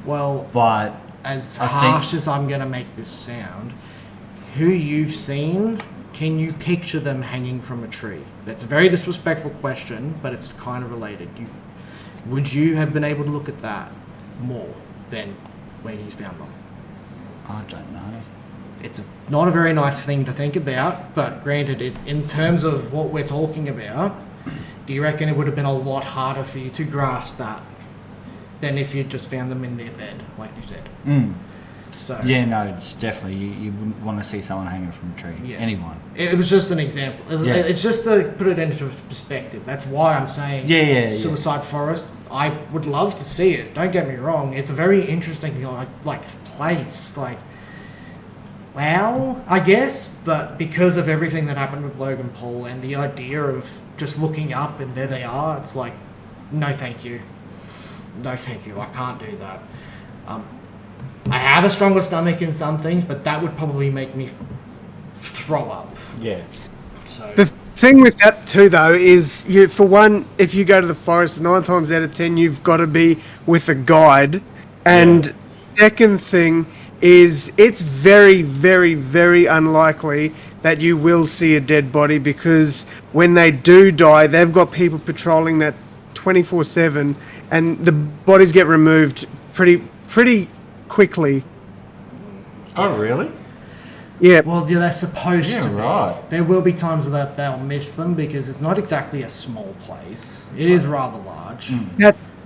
Well, but as I harsh think- as I'm going to make this sound, who you've seen, can you picture them hanging from a tree? That's a very disrespectful question, but it's kind of related. Would you have been able to look at that more than when you found them? I don't know. It's not a very nice thing to think about, but granted, in terms of what we're talking about, do you reckon it would have been a lot harder for you to grasp that than if you just found them in their bed, like you said? So Yeah, no, it's definitely, you wouldn't want to see someone hanging from a tree. Yeah. Anyone. it was just an example. Yeah. It's just to put it into perspective. That's why I'm saying Yeah. Suicide Forest. I would love to see it. Don't get me wrong. It's a very interesting like place. Like, wow, I guess. But because of everything that happened with Logan Paul and the idea of just looking up and there they are, it's like, no, thank you. No, thank you. I can't do that. I have a stronger stomach in some things, but that would probably make me throw up. Yeah. So The thing with that too, though, is for one, if you go to the forest, 9 times out of 10, you've got to be with a guide. And second thing is, it's very, very, very unlikely that you will see a dead body, because when they do die, they've got people patrolling that 24/7, and the bodies get removed pretty quickly. Oh, really? Yeah. well, they're supposed Yeah, to be. right. There will be times that they'll miss them because it's not exactly a small place. It is rather large.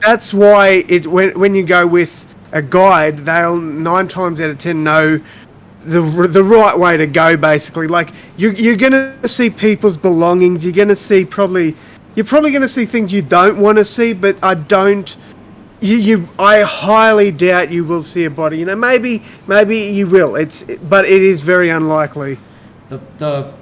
That's why when you go with a guide, they'll 9 times out of 10 know the right way to go. Basically, like you're gonna see people's belongings. You're gonna see you're probably gonna see things you don't want to see. But I don't. I highly doubt you will see a body. You know, maybe you will. But it is very unlikely. The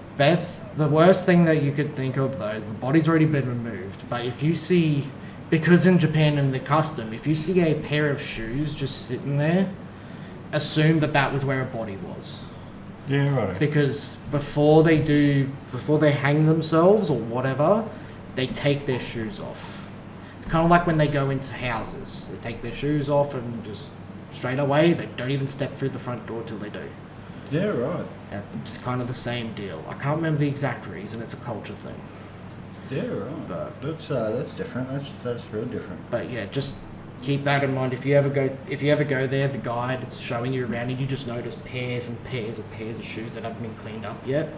worst thing that you could think of though is the body's already been removed. But if you see, because in Japan and the custom, if you see a pair of shoes just sitting there, assume that was where a body was. Yeah, right. Because before they hang themselves or whatever, they take their shoes off. It's kind of like when they go into houses. They take their shoes off and just straight away, they don't even step through the front door till they do. Yeah, right. It's kind of the same deal. I can't remember the exact reason. It's a culture thing. Yeah, right. But- That's different. That's real different. But yeah, just keep that in mind. If you ever go there, the guide it's showing you around, and you just notice pairs and pairs of shoes that haven't been cleaned up yet.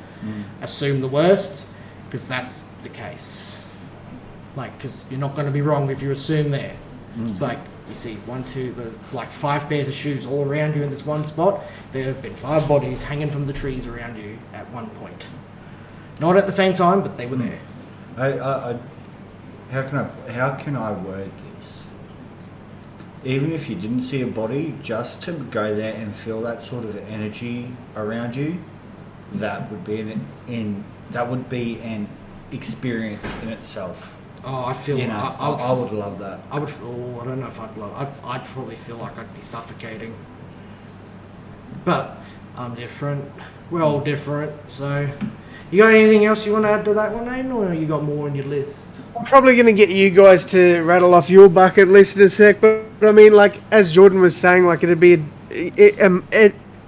Assume the worst, because that's the case. Like, because you're not going to be wrong if you assume there. It's like you see 5 pairs of shoes all around you in this one spot. There have been 5 bodies hanging from the trees around you at one point. Not at the same time, but they were there. How can I word this? Even if you didn't see a body, just to go there and feel that sort of energy around you, that would be an experience in itself. Oh, I feel. You know, I would love that. I would. Oh, I don't know if I'd love. I'd probably feel like I'd be suffocating. But I'm different. We're all different. So, you got anything else you want to add to that one, Aden, or you got more on your list? I'm probably going to get you guys to rattle off your bucket list in a sec, but I mean, like as Jordan was saying, like it'd be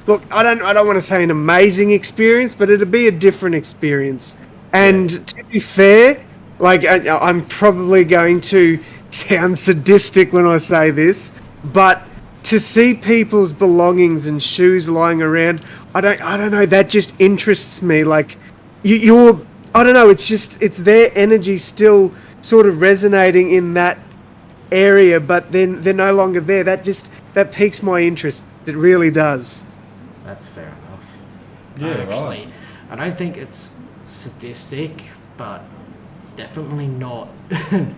look, I don't want to say an amazing experience, but it'd be a different experience. And to be fair, like I'm probably going to sound sadistic when I say this, but to see people's belongings and shoes lying around, I don't know, that just interests me. Like you're I don't know, it's their energy still sort of resonating in that area, but then they're no longer there. That piques my interest. It really does. That's fair enough. Yeah, Actually, I don't think it's sadistic, but it's definitely not. I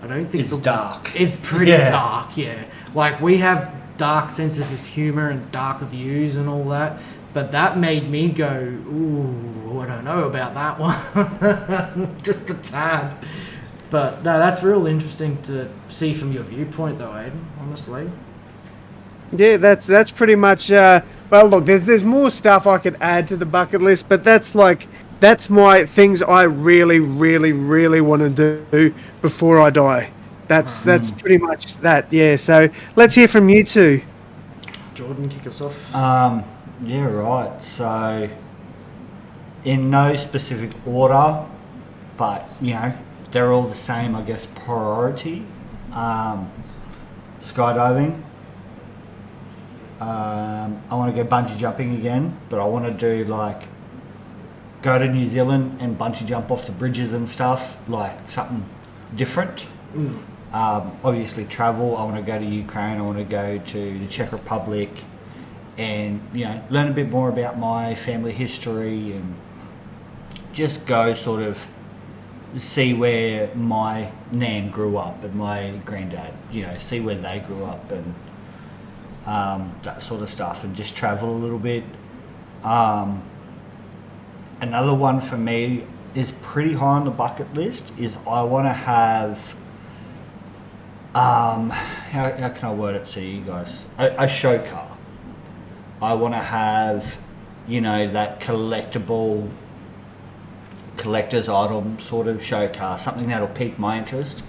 don't think It's dark. It's pretty Yeah. dark, yeah. Like we have dark sense of humour and dark views and all that, but that made me go, ooh, I don't know about that one. Just a tad. But no, that's real interesting to see from your viewpoint, though, Aden. Honestly. Yeah, that's pretty much. Well, look, there's more stuff I could add to the bucket list, but that's my things I really, really, really want to do before I die. That's pretty much that. Yeah. So let's hear from you two. Jordan, kick us off. Yeah, right. So, in no specific order, but they're all the same, I guess, priority. Skydiving. I want to go bungee jumping again, but I want to do go to New Zealand and bungee jump off the bridges and stuff, like something different. Obviously travel. I want to go to Ukraine. I want to go to the Czech Republic, and learn a bit more about my family history and just go sort of see where my nan grew up and my granddad. See where they grew up and that sort of stuff, and just travel a little bit. Another one for me is pretty high on the bucket list is I want to have, how can I word it to you guys? A show car. I want to have, that collector's item sort of show car, something that'll pique my interest,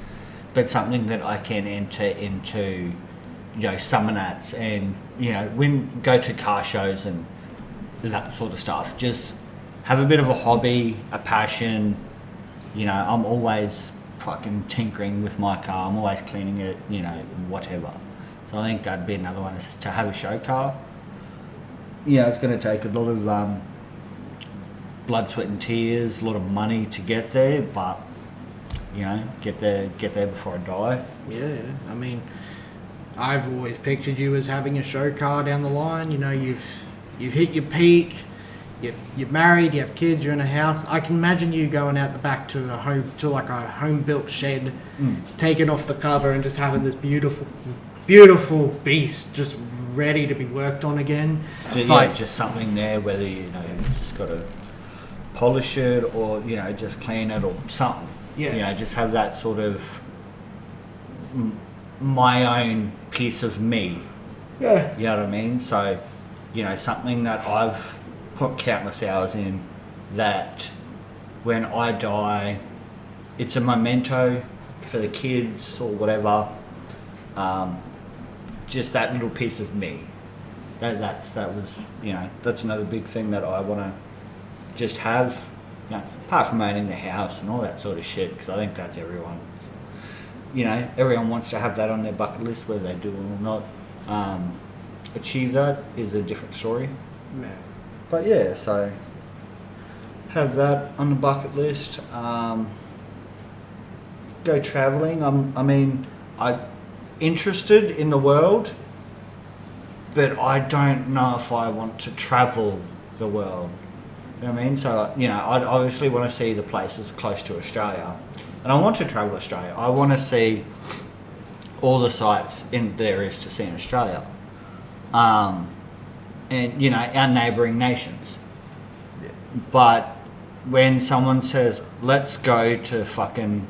but something that I can enter into, summer nats and, go to car shows and that sort of stuff. Just have a bit of a hobby, a passion. I'm always fucking tinkering with my car. I'm always cleaning it, whatever. So I think that'd be another one, is to have a show car. It's going to take a lot of blood, sweat and tears, a lot of money to get there, but, get there before I die. Yeah, I mean, I've always pictured you as having a show car down the line. You've hit your peak. You're married, you have kids, you're in a house. I can imagine you going out the back to a home built shed, taking off the cover and just having this beautiful beast just ready to be worked on again. It's just something there, whether you just got to polish it or just clean it or something. Yeah. Just have that sort of my own piece of me. Yeah. You know what I mean? So, something that I've put countless hours in, that when I die, it's a memento for the kids or whatever. Just that little piece of me. That was that's another big thing that I want to just have. Apart from owning the house and all that sort of shit, because I think that's everyone. Everyone wants to have that on their bucket list, whether they do it or not. Achieve that is a different story. Man. But yeah, so have that on the bucket list. Go travelling. I'm interested in the world, but I don't know if I want to travel the world. You know what I mean? So I'd obviously want to see the places close to Australia, and I want to travel Australia. I want to see all the sites there is to see in Australia. And our neighbouring nations. Yeah. But when someone says, let's go to fucking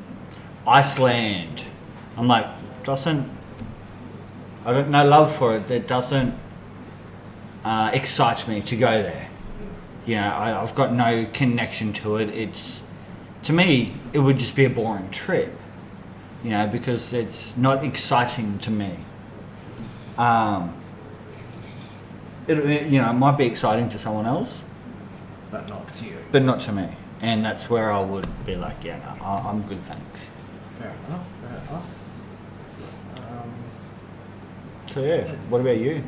Iceland, I'm like, I got no love for it. That doesn't excite me to go there. I've got no connection to it. To me, it would just be a boring trip, because it's not exciting to me. It might be exciting to someone else, But not to you. but not to me. And that's where I would be like, no, I'm good, thanks. Fair enough. So yeah, what about you?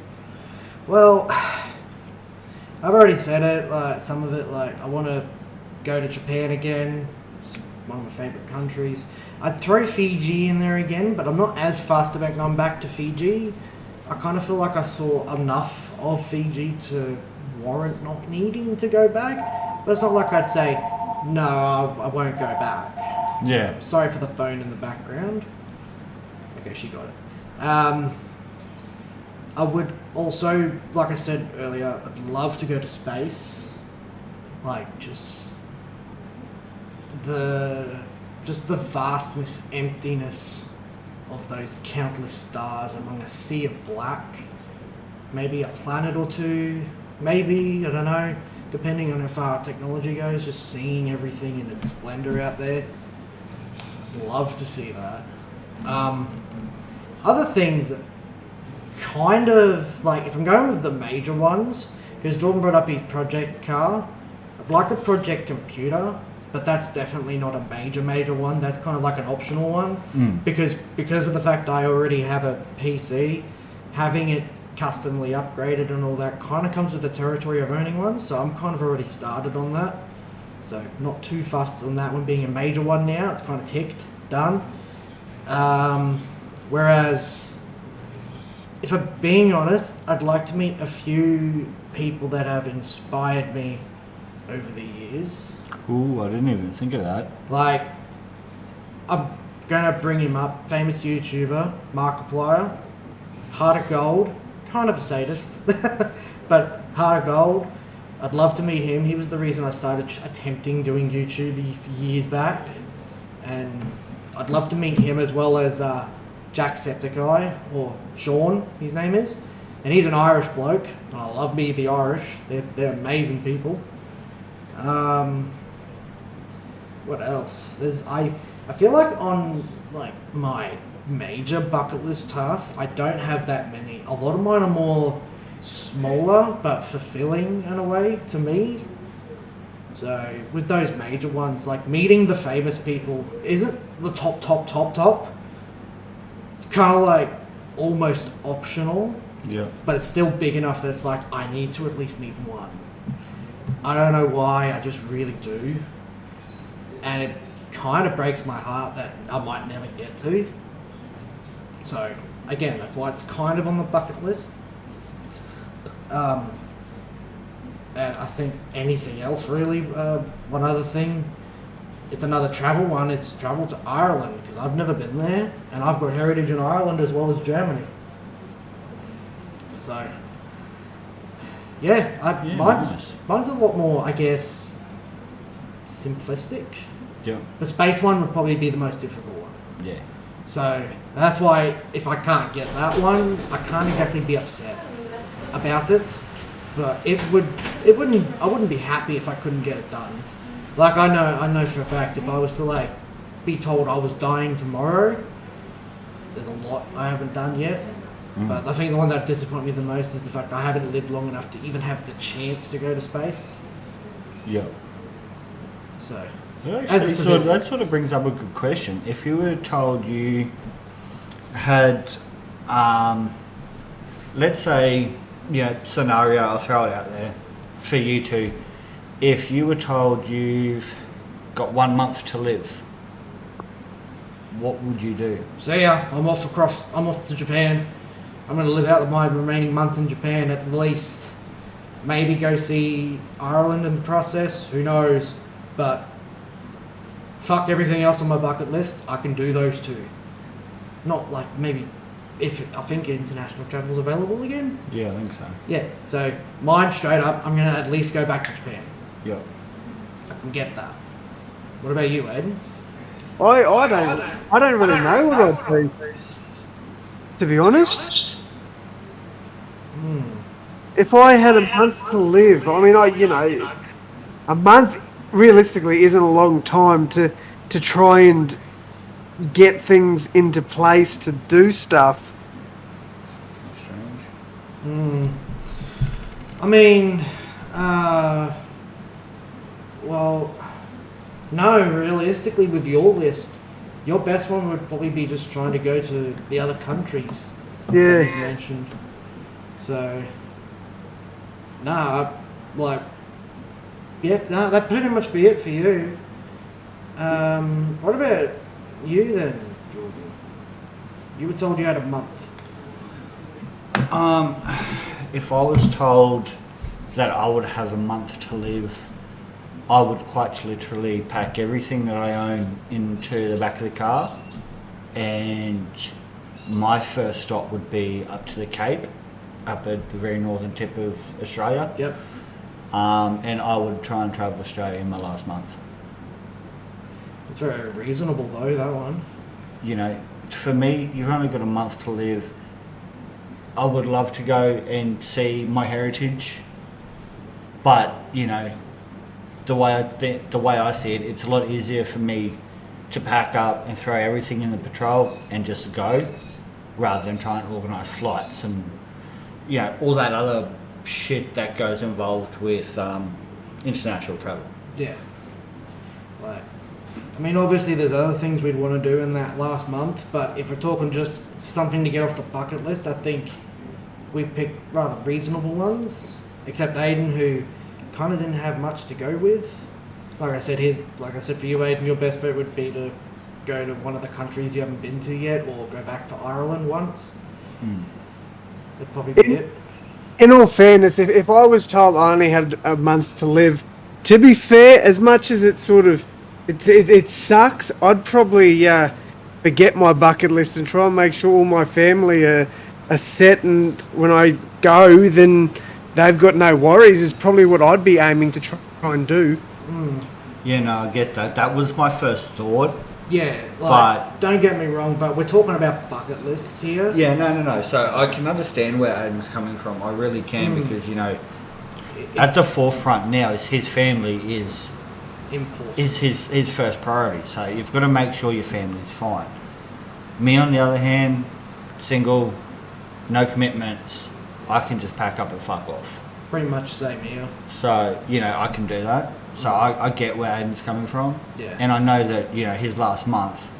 Well, I've already said it, some of it, I want to go to Japan again. It's one of my favourite countries. I'd throw Fiji in there again, but I'm not as fussed about going back to Fiji. I kind of feel like I saw enough of Fiji to warrant not needing to go back. But it's not like I'd say, no, I won't go back. Yeah. Sorry for the phone in the background. Okay, she got it. I would also, like I said earlier, I'd love to go to space. Just the vastness, emptiness of those countless stars among a sea of black. Maybe a planet or two. Maybe, I don't know, depending on how far technology goes, just seeing everything in its splendor out there. Love to see that. Other things kind of like, if I'm going with the major ones, because Jordan brought up his project car, I'd like a project computer, but that's definitely not a major one. That's kind of like an optional one, because of the fact I already have a PC, having it customly upgraded and all that kind of comes with the territory of owning one. So I'm kind of already started on that. So not too fussed on that one being a major one now. It's kind of ticked, done. Whereas, if I'm being honest, I'd like to meet a few people that have inspired me over the years. Ooh, I didn't even think of that. Like, I'm going to bring him up. Famous YouTuber, Markiplier. Heart of Gold. Kind of a sadist. But Heart of Gold. I'd love to meet him. He was the reason I started attempting doing YouTube years back. And I'd love to meet him, as well as Jacksepticeye, or Sean, his name is. And he's an Irish bloke. I love me the Irish. They're amazing people. What else? I feel like on like my major bucket list tasks, I don't have that many. A lot of mine are more smaller but fulfilling in a way to me. So with those major ones, like meeting the famous people isn't the top. It's kind of like almost optional. Yeah. But it's still big enough that it's like, I need to at least meet one. I don't know why, I just really do. And it kind of breaks my heart that I might never get to. So, again, that's why it's kind of on the bucket list. And I think anything else really, one other thing, it's another travel one, it's travel to Ireland, because I've never been there, and I've got heritage in Ireland as well as Germany. So, mine's a lot more, I guess, simplistic. Yeah. The space one would probably be the most difficult one. Yeah. So that's why if I can't get that one, I can't exactly be upset about it. But I wouldn't be happy if I couldn't get it done. Like I know for a fact, if I was to like be told I was dying tomorrow, there's a lot I haven't done yet. But I think the one that disappointed me the most is the fact I haven't lived long enough to even have the chance to go to space. Yeah. So that sort of brings up a good question. If you were told you had, let's say, scenario, I'll throw it out there for you two. If you were told you've got 1 month to live, what would you do? See ya. I'm off to Japan. I'm going to live out my remaining month in Japan at least. Maybe go see Ireland in the process. Who knows? But fuck everything else on my bucket list. I can do those two. Not like maybe if I think international travel's available again. Yeah, I think so. Yeah. So mine straight up. I'm going to at least go back to Japan. Yeah. I can get that. What about you, Aden? I don't really know what I'd do, to be honest. If I had a month to live, I mean, a month realistically isn't a long time to try and get things into place to do stuff. Strange. I mean, well, no, realistically with your list, your best one would probably be just trying to go to the other countries that you mentioned. So, that'd pretty much be it for you. What about you then, Jordan? You were told you had a month. If I was told that I would have a month to live, I would quite literally pack everything that I own into the back of the car, and my first stop would be up to the Cape, up at the very northern tip of Australia. Yep. And I would try and travel Australia in my last month. It's very reasonable though, that one. For me, you've only got a month to live. I would love to go and see my heritage, but the way I see it, it's a lot easier for me to pack up and throw everything in the patrol and just go, rather than trying to organise flights and all that other shit that goes involved with international travel. Yeah. Like, I mean, obviously there's other things we'd want to do in that last month, but if we're talking just something to get off the bucket list, I think we picked rather reasonable ones, except Aden, who kind of didn't have much to go with. Like I said for you, Aden, your best bet would be to go to one of the countries you haven't been to yet, or go back to Ireland once. That'd probably be it. In all fairness, if I was told I only had a month to live, to be fair, as much as it sucks, I'd probably forget my bucket list and try and make sure all my family are set, and when I go, then they've got no worries, is probably what I'd be aiming to try and do. Yeah, no, I get that. That was my first thought. Yeah, but don't get me wrong, but we're talking about bucket lists here. Yeah, no. So I can understand where Aiden's coming from. I really can, because at the forefront now is his family is important. Is his first priority. So you've got to make sure your family's fine. Me, on the other hand, single, no commitments. I can just pack up and fuck off. Pretty much same here. So I can do that. So I get where Aiden's coming from. Yeah. And I know that, his last month,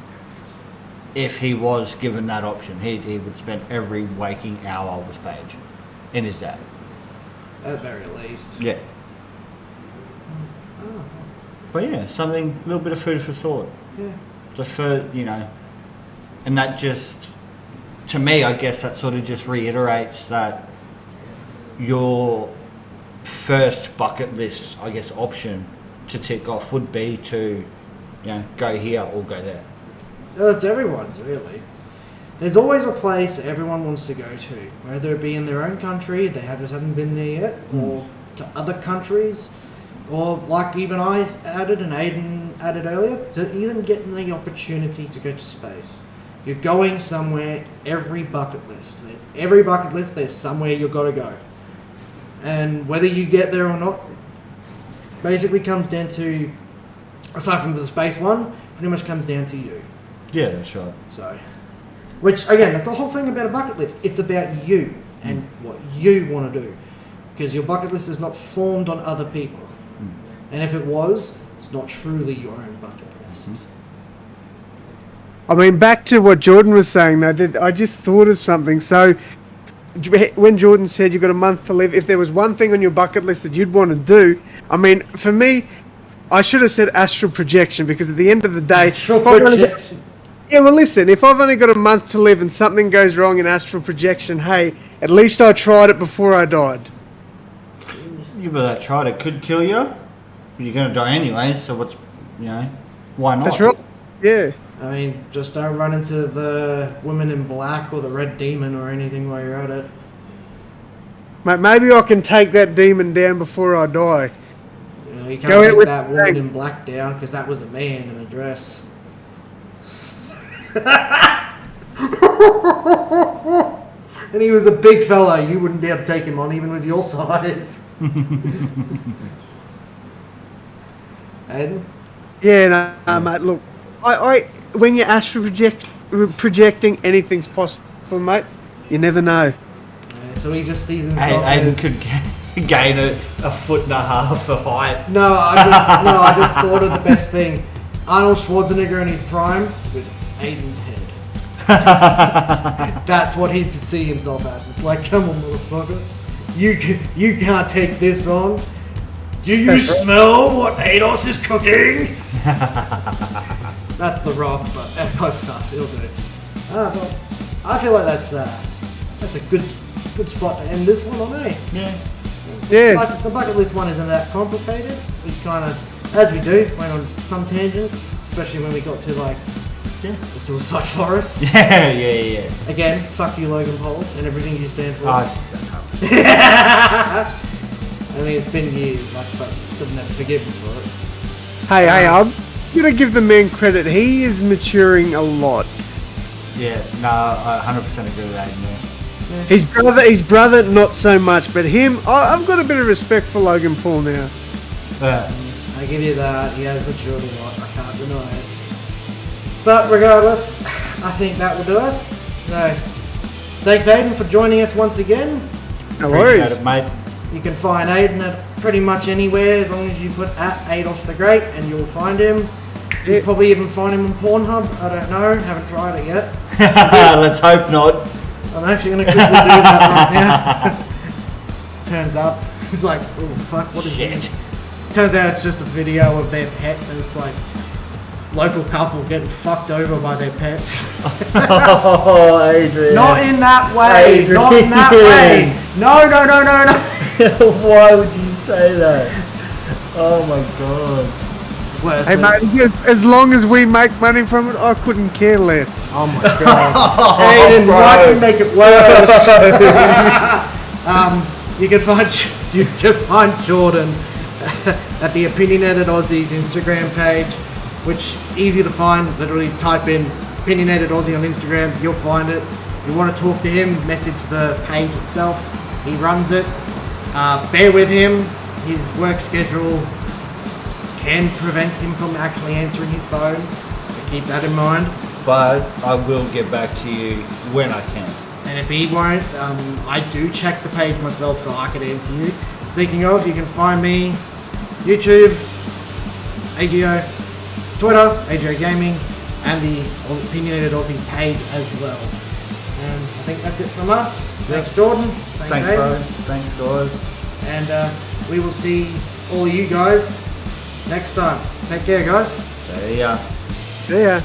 if he was given that option, he would spend every waking hour with Paige and his dad. At the very least. Yeah. Oh. But yeah, something, a little bit of food for thought. Yeah. And that just, to me, I guess that sort of just reiterates that your first bucket list, I guess, option to tick off would be to, go here or go there. That's everyone's, really. There's always a place everyone wants to go to, whether it be in their own country, they just haven't been there yet, or to other countries, or like even I added and Aden added earlier, to even getting the opportunity to go to space. You're going somewhere, every bucket list. There's somewhere you've got to go. And whether you get there or not, basically comes down to, aside from the space one, pretty much comes down to you. Yeah, that's right. So, which again, that's the whole thing about a bucket list. It's about you and what you want to do, because your bucket list is not formed on other people. And if it was, it's not truly your own bucket list. I mean, back to what Jordan was saying, though, I just thought of something. So, when Jordan said you've got a month to live, if there was one thing on your bucket list that you'd want to do, I mean, for me, I should have said astral projection, because at the end of the day... Astral projection? Yeah, well, listen, if I've only got a month to live and something goes wrong in astral projection, hey, at least I tried it before I died. Yeah, but that tried it could kill you. You're going to die anyway, so what's, why not? That's right. Yeah. I mean, just don't run into the woman in black or the red demon or anything while you're at it. Mate, maybe I can take that demon down before I die. You can't take that woman in black down, because that was a man in a dress. And he was a big fella. You wouldn't be able to take him on even with your size. Aden? Yeah, no, mate, look, I when you're astral projecting, anything's possible, mate. You never know. So he just sees himself Aden as... could gain a foot and a half of height. No, I just thought of the best thing. Arnold Schwarzenegger in his prime with Aiden's head. That's what he'd see himself as. It's like, come on, motherfucker. You can't take this on. Do you smell what Ados is cooking? That's The Rock, but close enough. It'll do. But I feel like that's a good spot to end this one on, eh? Yeah. The bucket list one isn't that complicated. We kind of, as we do, went on some tangents, especially when we got to the suicide forest. Yeah. Again, fuck you, Logan Paul, and everything you stand for. I mean, it's been years, but still never forgive me for it. Hey, I'm gonna give the man credit. He is maturing a lot. Yeah, no, I 100% agree with that. Yeah. His brother, not so much, but him, I've got a bit of respect for Logan Paul now. I give you that. He has matured a lot. I can't deny it. But regardless, I think that will do us. So, thanks, Aden, for joining us once again. No Appreciate worries. it, mate. You can find Aden at pretty much anywhere as long as you put at Ados the Great and you'll find him. You'll probably even find him on Pornhub. I don't know. Haven't tried it yet. Let's hope not. I'm actually going to quickly do that right now. Turns up. It's like, oh fuck, what is Shit. it? Turns out it's just a video of their pets and it's like local couple getting fucked over by their pets. Oh, Adrian. Not in that way. Adrian. Not in that way. No. Why would you say that? Oh my god. Worth Hey it. mate, as long as we make money from it, I couldn't care less. Oh my god. Aden, why do you make it worse? You can find Jordan at the Opinionated Aussies Instagram page, which easy to find. Literally type in Opinionated Aussie on Instagram, you'll find it. If you want to talk to him, message the page itself. He runs it. Bear with him. His work schedule can prevent him from actually answering his phone, so keep that in mind. But I will get back to you when I can. And if he won't, I do check the page myself so I can answer you. Speaking of, you can find me YouTube, AGO, Twitter, AGO Gaming, and the Opinionated Aussies page as well. And I think that's it from us. Thanks, Jordan. Thanks, Aden. bro. Thanks, guys. And we will see all you guys next time. Take care, guys. See ya. See ya.